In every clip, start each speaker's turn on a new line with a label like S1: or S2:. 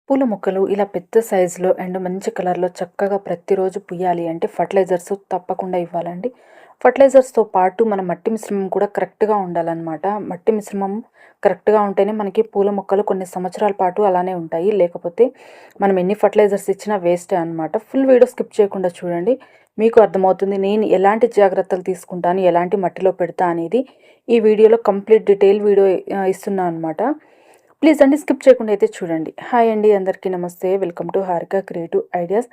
S1: పూల మొక్కలు ఇలా పెద్ద సైజులో అండ్ మంచి కలర్‌లో చక్కగా ప్రతిరోజు పూయాలి అంటే ఫర్టిలైజర్స్ తప్పకుండా ఇవ్వాలండి. ఫర్టిలైజర్స్‌తో పాటు మన మట్టి మిశ్రమం కూడా కరెక్ట్‌గా ఉండాలనమాట. మట్టి మిశ్రమం కరెక్ట్‌గా ఉంటేనే మనకి పూల మొక్కలు కొన్ని సంవత్సరాల పాటు అలానే ఉంటాయి. లేకపోతే మనం ఎన్ని ఫర్టిలైజర్స్ ఇచ్చినా వేస్టే అనమాట. ఫుల్ వీడియో స్కిప్ చేయకుండా చూడండి. మీకు అర్థమవుతుంది నేను ఎలాంటి జాగ్రత్తలు తీసుకుంటాను, ఎలాంటి మట్టిలో పెడతా అనేది ఈ వీడియోలో కంప్లీట్ డీటెయిల్ వీడియో ఇస్తున్నా అనమాట. ప్లీజ్ అండి స్కిప్ చేయకుండా అయితే చూడండి. హాయ్ అండి, అందరికీ నమస్తే. Welcome to Harika creative ideas.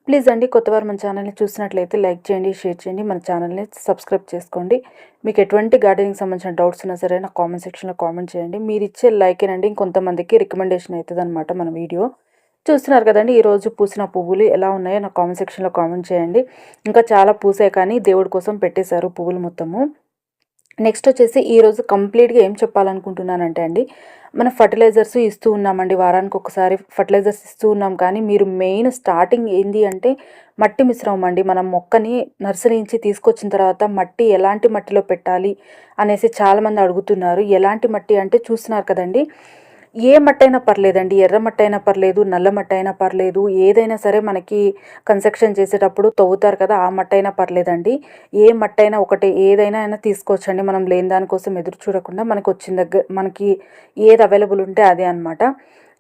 S1: Please అండి కొత్తవారు మన ఛానల్ని చూసినట్లయితే లైక్ చేయండి, షేర్ చేయండి, మన ఛానల్ని సబ్స్క్రైబ్ చేసుకోండి. మీకు ఎటువంటి గార్డెనింగ్ సంబంధించిన డౌట్స్ ఉన్నా సరే నా కామెంట్ సెక్షన్లో కామెంట్ చేయండి. మీరు ఇచ్చే లైకేనండి ఇంకొంతమందికి రికమెండేషన్ అవుతుంది అనమాట మన వీడియో. చూస్తున్నారు కదండి, ఈరోజు పూసిన పువ్వులు ఎలా ఉన్నాయో నా కామెంట్ సెక్షన్లో కామెంట్ చేయండి. ఇంకా చాలా పూసాయి కానీ దేవుడి కోసం పెట్టేశారు పువ్వులు మొత్తము. నెక్స్ట్ వచ్చేసి ఈరోజు కంప్లీట్గా ఏం చెప్పాలనుకుంటున్నానంటే అండి, మనం ఫర్టిలైజర్స్ ఇస్తూ ఉన్నామండి, వారానికి ఒకసారి ఫర్టిలైజర్స్ ఇస్తూ ఉన్నాం. కానీ మీరు మెయిన్ స్టార్టింగ్ ఏంది అంటే మట్టి మిశ్రమం అండి. మనం మొక్కని నర్సరీ నుంచి తీసుకొచ్చిన తర్వాత మట్టి ఎలాంటి మట్టిలో పెట్టాలి అనేసి చాలామంది అడుగుతున్నారు. ఎలాంటి మట్టి అంటే చూస్తున్నారు కదండి, ఏ మట్టైనా పర్లేదండి. ఎర్ర మట్టైనా పర్లేదు, నల్ల మట్టైనా పర్లేదు, ఏదైనా సరే మనకి కన్స్ట్రక్షన్ చేసేటప్పుడు తవ్వుతారు కదా, ఆ మట్టైనా పర్లేదండి. ఏ మట్టైనా ఒకటే, ఏదైనా తీసుకోవచ్చండి. మనం లేని దానికోసం ఎదురు చూడకుండా మనకు వచ్చిన మనకి ఏది అవైలబుల్ ఉంటే అదే అనమాట.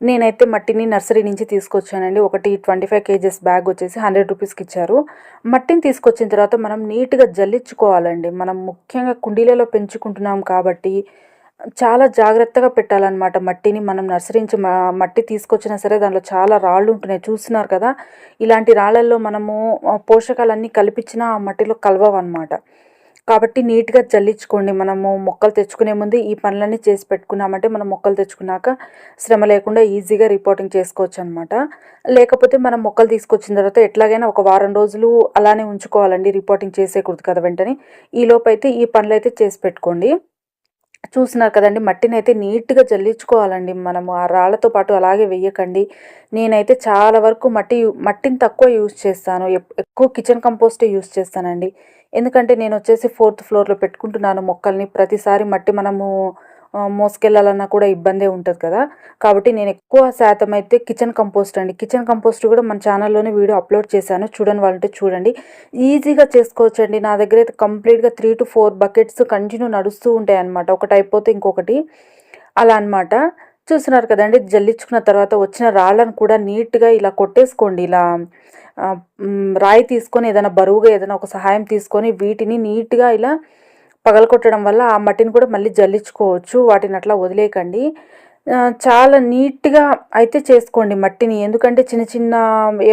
S1: నేనైతే మట్టిని నర్సరీ నుంచి తీసుకొచ్చానండి. ఒకటి 25 కేజెస్ బ్యాగ్ వచ్చేసి 100 రూపీస్కి ఇచ్చారు. మట్టిని తీసుకొచ్చిన తర్వాత మనం నీట్గా జల్లించుకోవాలండి. మనం ముఖ్యంగా కుండీలలో పెంచుకుంటున్నాం కాబట్టి చాలా జాగ్రత్తగా పెట్టాలన్నమాట మట్టిని. మనం నర్సరీ నుంచి మట్టి తీసుకొచ్చినా సరే దాంట్లో చాలా రాళ్ళు ఉంటున్నాయి, చూస్తున్నారు కదా. ఇలాంటి రాళ్ళల్లో మనము పోషకాలన్నీ కలిపించినా ఆ మట్టిలో కలవవన్నమాట. కాబట్టి నీట్గా జల్లించుకోండి. మనము మొక్కలు తెచ్చుకునే ముందు ఈ పనులన్నీ చేసి పెట్టుకున్నామంటే మనం మొక్కలు తెచ్చుకున్నాక శ్రమ లేకుండా ఈజీగా రిపోర్టింగ్ చేసుకోవచ్చు అనమాట. లేకపోతే మనం మొక్కలు తీసుకొచ్చిన తర్వాత ఎట్లాగైనా ఒక వారం రోజులు అలానే ఉంచుకోవాలండి, రిపోర్టింగ్ చేసేకూడదు కదా వెంటనే. ఈలోపు అయితే ఈ పనులైతే చేసి పెట్టుకోండి. చూస్తున్నారు కదండి, మట్టినైతే నీట్‌గా జల్లించుకోవాలండి. మనము ఆ రాళ్ళతో పాటు అలాగే వెయ్యకండి. నేనైతే చాలా వరకు మట్టిని తక్కువ యూజ్ చేస్తాను. ఎక్కువ కిచెన్ కంపోస్టే యూజ్ చేస్తానండి. ఎందుకంటే నేనొచ్చేసి 4థ్ ఫ్లోర్‌లో పెట్టుకుంటున్నాను మొక్కల్ని. ప్రతిసారి మట్టి మనము మోసుకెళ్ళాలన్నా కూడా ఇబ్బందే ఉంటది కదా. కాబట్టి నేను ఎక్కువ శాతం అయితే కిచెన్ కంపోస్ట్ అండి. కిచెన్ కంపోస్ట్ కూడా మన ఛానల్‌లోనే వీడియో అప్లోడ్ చేశాను. చూడని వాళ్ళుంటే చూడండి. ఈజీగా చేసుకోవచ్చండి. నా దగ్గర అయితే కంప్లీట్‌గా 3-4 బకెట్స్ కంటిన్యూ నడుస్తూ ఉంటాయన్నమాట. ఒకటి అయిపోతే ఇంకొకటి అలా అన్నమాట. చూస్తున్నారు కదండీ, జల్లించుకున్న తర్వాత వచ్చిన రాళ్ళను కూడా నీట్‌గా ఇలా కొట్టేసుకోండి. ఇలా రాయి తీసుకొని ఏదైనా బరువుగా ఏదైనా ఒక సహాయం తీసుకొని వీటిని నీట్‌గా ఇలా పగలగొట్టడం వల్ల ఆ మట్టిని కూడా మళ్ళీ జల్లించుకోవచ్చు. వాటిని అట్లా వదిలేయకండి. చాలా నీట్‌గా అయితే చేసుకోండి మట్టిని. ఎందుకంటే చిన్న చిన్న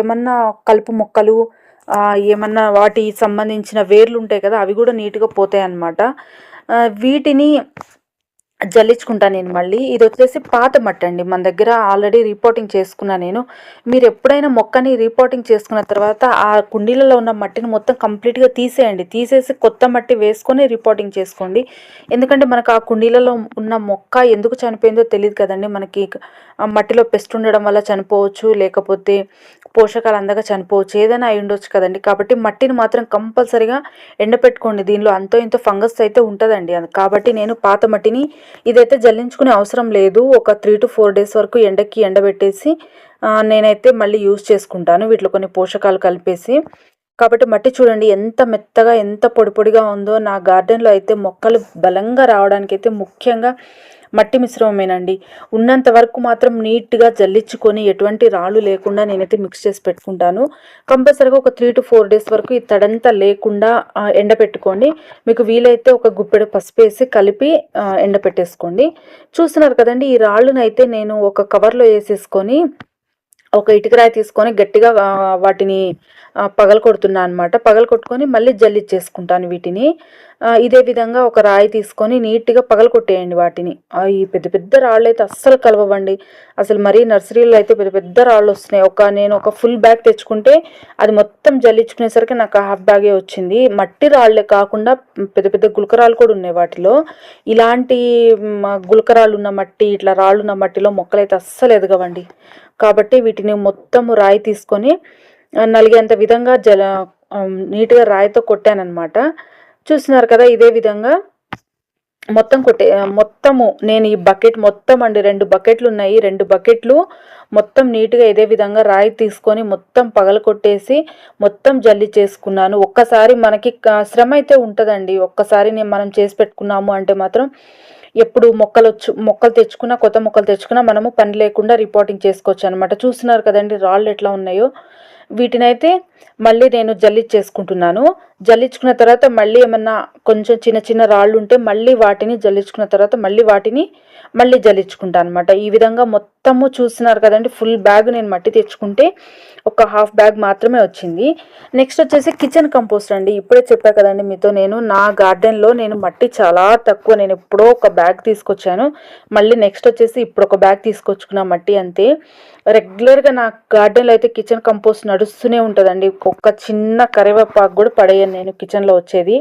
S1: ఏమన్నా కలుపు మొక్కలు, ఏమన్నా వాటి సంబంధించిన వేర్లు ఉంటాయి కదా, అవి కూడా నీట్‌గా పోతాయన్నమాట. వీటిని జల్లించుకుంటా నేను మళ్ళీ. ఇదొచ్చేసి పాత మట్టండి. మన దగ్గర ఆల్రెడీ రిపోర్టింగ్ చేసుకున్నా నేను. మీరెప్పుడైనా మొక్కని రిపోర్టింగ్ చేసుకున్న తర్వాత ఆ కుండీలలో ఉన్న మట్టిని మొత్తం కంప్లీట్‌గా తీసేయండి. తీసేసి కొత్త మట్టి వేసుకొని రిపోర్టింగ్ చేసుకోండి. ఎందుకంటే మనకు ఆ కుండీలలో ఉన్న మొక్క ఎందుకు చనిపోయిందో తెలీదు కదండీ. మనకి మట్టిలో పెస్ట్ ఉండడం వల్ల చనిపోవచ్చు, లేకపోతే పోషకాలు అందక చనిపోవచ్చు, ఏదైనా అయ్యుండొచ్చు కదండీ. కాబట్టి మట్టిని మాత్రం కంపల్సరీగా ఎండపెట్టుకోండి. దీనిలో అంతో ఇంతో ఫంగస్ అయితే ఉంటదండి. కాబట్టి నేను పాత మట్టిని ఇదైతే జల్లించుకునే అవసరం లేదు. ఒక 3-4 డేస్ వరకు ఎండకి ఎండబెట్టేసి నేనైతే మళ్ళీ యూజ్ చేసుకుంటాను వీటిలో కొన్ని పోషకాలు కలిపేసి. కాబట్టి మట్టి చూడండి ఎంత మెత్తగా, ఎంత పొడి పొడిగా ఉందో. నా గార్డెన్‌లో అయితే మొక్కలు బలంగా రావడానికైతే ముఖ్యంగా మట్టి మిశ్రమమేనండి. ఉన్నంత వరకు మాత్రం నీట్‌గా జల్లించుకొని ఎటువంటి రాళ్ళు లేకుండా నేనైతే మిక్స్ చేసి పెట్టుకుంటాను. కంపల్సరీగా ఒక 3-4 డేస్ వరకు ఈ తడంతా లేకుండా ఎండపెట్టుకోండి. మీకు వీలైతే ఒక గుప్పెడు పసుపేసి కలిపి ఎండపెట్టేసుకోండి. చూస్తున్నారు కదండీ, ఈ రాళ్ళనైతే నేను ఒక కవర్‌లో ఏసేసుకొని ఒక ఇటుకరాయి తీసుకొని గట్టిగా వాటిని పగలగొడుతున్నా అనమాట. పగలగొట్టుకొని మళ్ళీ జల్లిచ్చేసుకుంటాను వీటిని. ఇదే విధంగా ఒక రాయి తీసుకొని నీట్‌గా పగలగొట్టేయండి వాటిని. ఈ పెద్ద పెద్ద రాళ్ళైతే అస్సలు కలవవండి. అసలు మరీ నర్సరీలో అయితే పెద్ద పెద్ద రాళ్ళొస్తున్నాయి. నేను ఒక ఫుల్ బ్యాగ్ తెచ్చుకుంటే అది మొత్తం జల్లించుకునేసరికి నాకు హాఫ్ బ్యాగే వచ్చింది. మట్టి రాళ్ళే కాకుండా పెద్ద పెద్ద గులకరాళ్ళు కూడా ఉన్నాయి వాటిలో. ఇలాంటి గులకరాళ్ళున్న మట్టి, ఇట్లా రాళ్ళున్న మట్టిలో మొక్కలైతే అస్సలు ఎదగవండి. కాబట్టి వీటిని మొత్తం రాయి తీసుకొని నలిగేంత విధంగా నీట్‌గా రాయితో కొట్టాననమాట. చూస్తున్నారు కదా, ఇదే విధంగా మొత్తము నేను ఈ బకెట్ మొత్తం అండి 2 బకెట్లు ఉన్నాయి. 2 బకెట్లు మొత్తం నీట్‌గా ఇదే విధంగా రాయి తీసుకొని మొత్తం పగలగొట్టేసి మొత్తం జల్లి చేసుకున్నాను. ఒక్కసారి మనకి శ్రమ అయితే ఉంటదండి. ఒక్కసారి మనం చేసి పెట్టుకున్నాము అంటే మాత్రం ఎప్పుడు మొక్కలు తెచ్చుకున్నా, కొత్త మొక్కలు తెచ్చుకున్నా మనము పని లేకుండా రిపోర్టింగ్ చేసుకోవచ్చనమాట. చూస్తున్నారు కదండీ రాళ్ళు ఎట్లా ఉన్నాయో. వీటినైతే మళ్ళీ నేను జల్లిచ్చేసుకుంటున్నాను. జల్లించుకున్న తర్వాత మళ్ళీ ఏమన్నా కొంచెం చిన్న చిన్న రాళ్ళు ఉంటే మళ్ళీ వాటిని జల్లించుకున్న తర్వాత మళ్ళీ జల్లించుకుంటాను అనమాట. ఈ విధంగా మొత్తము చూస్తున్నారు కదండి, ఫుల్ బ్యాగ్ నేను మట్టి తెచ్చుకుంటే ఒక హాఫ్ బ్యాగ్ మాత్రమే వచ్చింది. నెక్స్ట్ వచ్చేసి కిచెన్ కంపోస్ట్ అండి. ఇప్పుడే చెప్పా కదండి మీతో, నేను నా గార్డెన్లో నేను మట్టి చాలా తక్కువ, నేను ఎప్పుడో ఒక బ్యాగ్ తీసుకొచ్చాను. మళ్ళీ నెక్స్ట్ వచ్చేసి ఇప్పుడు ఒక బ్యాగ్ తీసుకొచ్చుకున్న మట్టి అంతే. రెగ్యులర్గా నా గార్డెన్లో అయితే కిచెన్ కంపోస్ట్ నడుస్తూనే ఉంటుందండి. ఒక చిన్న కరివేపాకు కూడా పడేయను నేను కిచెన్లో వచ్చేది.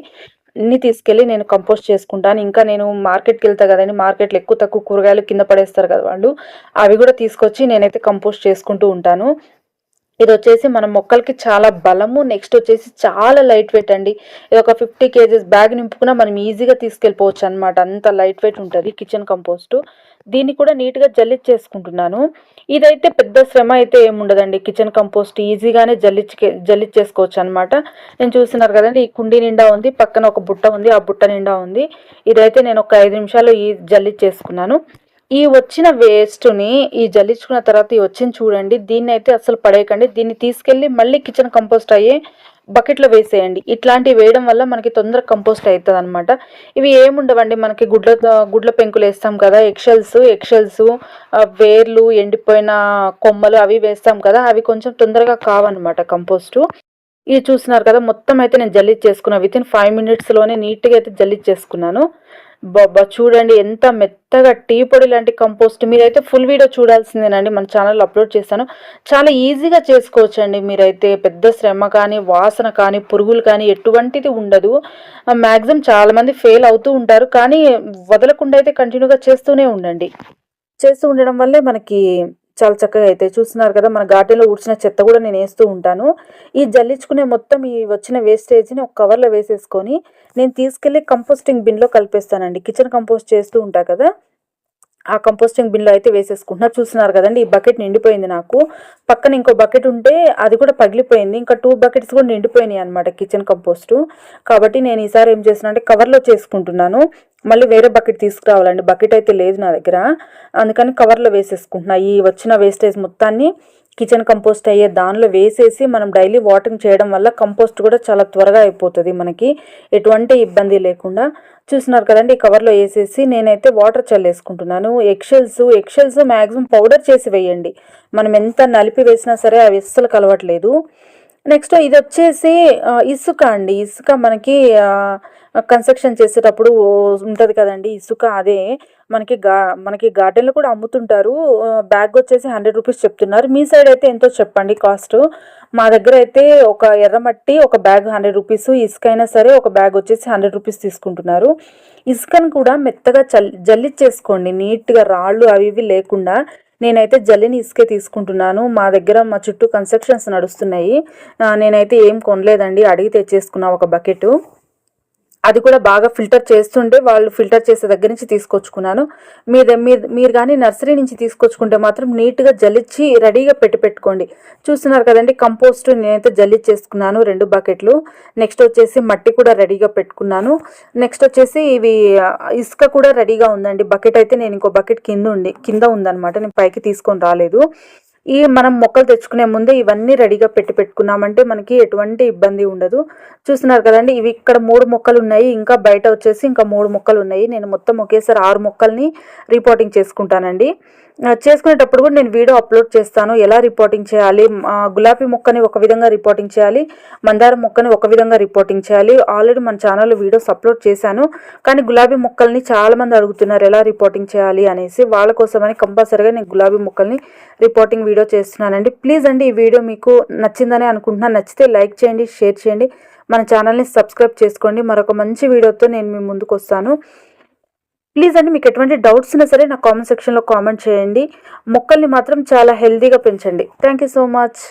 S1: అన్ని తీసుకెళ్ళి నేను కంపోస్ట్ చేసుకుంటాను. ఇంకా నేను మార్కెట్కి వెళ్తా కదండి, మార్కెట్లో ఎక్కువ తక్కువ కూరగాయలు కింద పడేస్తారు కదా వాళ్ళు, అవి కూడా తీసుకొచ్చి నేనైతే కంపోస్ట్ చేసుకుంటూ ఉంటాను. ఇది వచ్చేసి మన మొక్కలకి చాలా బలము. నెక్స్ట్ వచ్చేసి చాలా లైట్ వెయిట్ అండి. ఇది ఒక 50 కేజీస్ బ్యాగ్ నింపుకున్నా మనం ఈజీగా తీసుకెళ్ళిపోవచ్చు అనమాట. అంత లైట్ వెయిట్ ఉంటుంది కిచెన్ కంపోస్టు. దీన్ని కూడా నీట్గా జల్లిచ్చేసుకుంటున్నాను. ఇదైతే పెద్ద శ్రమ అయితే ఏముండదండి. కిచెన్ కంపోస్ట్ ఈజీగానే జల్లిచ్చేసుకోవచ్చు అనమాట. నేను చూస్తున్నారు కదండి, ఈ కుండీ నిండా ఉంది, పక్కన ఒక బుట్ట ఉంది, ఆ బుట్ట నిండా ఉంది. ఇదైతే నేను ఒక 5 నిమిషాల్లో జల్లిచ్చేసుకున్నాను. ఈ వచ్చిన వేస్ట్‌ని ఈ జల్లించుకున్న తర్వాత ఈ వచ్చింది చూడండి, దీన్నైతే అస్సలు పడేయకండి. దీన్ని తీసుకెళ్ళి మళ్ళీ కిచెన్ కంపోస్ట్ అయ్యే బకెట్‌లో వేసేయండి. ఇట్లాంటివి వేయడం వల్ల మనకి తొందరగా కంపోస్ట్ అయితదనమాట. ఇవి ఏముండవండి, మనకి గుడ్ల పెంకులు వేస్తాం కదా, ఎగ్‌షెల్స్, వేర్లు, ఎండిపోయిన కొమ్మలు అవి వేస్తాం కదా, అవి కొంచెం తొందరగా కావనమాట కంపోస్టు. ఇది చూస్తున్నారు కదా, మొత్తం అయితే నేను జల్లిచ్చేసుకున్నా. వితిన్ 5 మినిట్స్‌లోనే నీట్‌గా అయితే జల్లిచ్చేసుకున్నాను. చూడండి ఎంత మెత్తగా టీ పొడి లాంటి కంపోస్ట్. మీరైతే ఫుల్ వీడియో చూడాల్సిందేనండి, మన ఛానల్లో అప్లోడ్ చేశాను. చాలా ఈజీగా చేసుకోవచ్చండి. మీరైతే పెద్ద శ్రమ కానీ, వాసన కానీ, పురుగులు కానీ ఎటువంటిది ఉండదు. మ్యాక్సిమం చాలామంది ఫెయిల్ అవుతూ ఉంటారు, కానీ వదలకుండా అయితే కంటిన్యూగా చేస్తూనే ఉండండి. చేస్తూ ఉండడం వల్లే మనకి చాలా చక్కగా అయితాయి. చూస్తున్నారు కదా, మన గార్డెన్‌లో ఊడ్చిన చెత్త కూడా నేను వేస్తూ ఉంటాను. ఈ జల్లించుకునే మొత్తం ఈ వచ్చిన వేస్టేజ్‌ని ఒక కవర్‌లో వేసేసుకొని నేను తీసుకెళ్ళి కంపోస్టింగ్ బిన్‌లో కలిపేస్తానండి. కిచెన్ కంపోస్ట్ చేస్తూ ఉంటా కదా, ఆ కంపోస్టింగ్ బిన్‌లో అయితే వేసేసుకుంటున్నా. చూస్తున్నారు కదండి, ఈ బకెట్ నిండిపోయింది నాకు. పక్కన ఇంకో బకెట్ ఉంటే అది కూడా పగిలిపోయింది. ఇంకా 2 బకెట్స్ కూడా నిండిపోయినాయి అనమాట కిచెన్ కంపోస్టు. కాబట్టి నేను ఈసారి ఏం చేస్తున్నానంటే కవర్‌లో చేసుకుంటున్నాను. మళ్ళీ వేరే బకెట్ తీసుకురావాలండి, బకెట్ అయితే లేదు నా దగ్గర. అందుకని కవర్‌లో వేసేసుకుంటున్నా. ఈ వచ్చిన వేస్టేజ్ మొత్తాన్ని కిచెన్ కంపోస్ట్ అయ్యే దానిలో వేసేసి మనం డైలీ వాటరింగ్ చేయడం వల్ల కంపోస్ట్ కూడా చాలా త్వరగా అయిపోతుంది మనకి, ఎటువంటి ఇబ్బంది లేకుండా. చూస్తున్నారు కదండి, ఈ కవర్లో వేసేసి నేనైతే వాటర్ చల్లేసుకుంటున్నాను. ఎగ్షెల్స్ మ్యాక్సిమం పౌడర్ చేసి వేయండి. మనం ఎంత నలిపి వేసినా సరే అవి అస్సలు కలవట్లేదు. నెక్స్ట్ ఇది వచ్చేసి ఇసుక అండి. ఇసుక మనకి కన్స్ట్రక్షన్ చేసేటప్పుడు ఉంటుంది కదండి ఇసుక, అదే మనకి గార్డెన్లో కూడా అమ్ముతుంటారు. బ్యాగ్ వచ్చేసి 100 రూపీస్ చెప్తున్నారు. మీ సైడ్ అయితే ఎంతో చెప్పండి కాస్ట్. మా దగ్గర అయితే ఒక ఎర్రమట్టి ఒక బ్యాగ్ 100 రూపీస్, ఇసుక అయినా సరే ఒక బ్యాగ్ వచ్చేసి 100 రూపీస్ తీసుకుంటున్నారు. ఇసుకను కూడా మెత్తగా జల్లిచ్చేసుకోండి నీట్గా, రాళ్ళు అవి ఇవి లేకుండా. నేనైతే జల్లిని ఇసుకే తీసుకుంటున్నాను. మా దగ్గర మా చుట్టూ కన్స్ట్రక్షన్స్ నడుస్తున్నాయి. నేనైతే ఏం కొనలేదండి, అడిగి తెచ్చేసుకున్నా ఒక బకెట్. అది కూడా బాగా ఫిల్టర్ చేస్తుంటే వాళ్ళు ఫిల్టర్ చేసే దగ్గర నుంచి తీసుకొచ్చుకున్నాను. మీరు కానీ నర్సరీ నుంచి తీసుకొచ్చుకుంటే మాత్రం నీట్గా జల్లిచ్చి రెడీగా పెట్టుకోండి. చూస్తున్నారు కదండి, కంపోస్ట్ నేనైతే జల్లిచ్చేసుకున్నాను 2 బకెట్లు. నెక్స్ట్ వచ్చేసి మట్టి కూడా రెడీగా పెట్టుకున్నాను. నెక్స్ట్ వచ్చేసి ఇవి ఇసుక కూడా రెడీగా ఉందండి. బకెట్ అయితే నేను ఇంకో బకెట్ కింద ఉందన్నమాట, నేను పైకి తీసుకొని రాలేదు. మనం మొక్కలు తెచ్చుకునే ముందే ఇవన్నీ రెడీగా పెట్టుకున్నామంటే మనకి ఎటువంటి ఇబ్బంది ఉండదు. చూస్తున్నారు కదండి, ఇవి ఇక్కడ 3 మొక్కలు ఉన్నాయి, ఇంకా బయట వచ్చేసి ఇంకా 3 మొక్కలు ఉన్నాయి. నేను మొత్తం ఒకేసారి 6 మొక్కల్ని రిపోర్టింగ్ చేసుకుంటానండి. చేసుకునేటప్పుడు కూడా నేను వీడియో అప్లోడ్ చేస్తాను, ఎలా రిపోర్టింగ్ చేయాలి. గులాబీ మొక్కని ఒక విధంగా రిపోర్టింగ్ చేయాలి, మందారం మొక్కని ఒక విధంగా రిపోర్టింగ్ చేయాలి. ఆల్రెడీ మన ఛానల్లో వీడియోస్ అప్లోడ్ చేశాను, కానీ గులాబీ మొక్కల్ని చాలామంది అడుగుతున్నారు ఎలా రిపోర్టింగ్ చేయాలి అనేసి. వాళ్ళ కోసమని కంపల్సరీగా నేను గులాబీ మొక్కల్ని రిపోర్టింగ్ వీడియో చేస్తున్నానండి. ప్లీజ్ అండి, ఈ వీడియో మీకు నచ్చిందని అనుకుంటున్నాను. నచ్చితే లైక్ చేయండి, షేర్ చేయండి, మన ఛానల్ని సబ్స్క్రైబ్ చేసుకోండి. మరొక మంచి వీడియోతో నేను మీ ముందుకు వస్తాను. ప్లీజ్ అండి, మీకు ఎటువంటి డౌట్స్ ఉన్నా సరే నా కామెంట్ సెక్షన్లో కామెంట్ చేయండి. మొక్కల్ని మాత్రం చాలా హెల్తీగా పెంచండి. Thank you so much.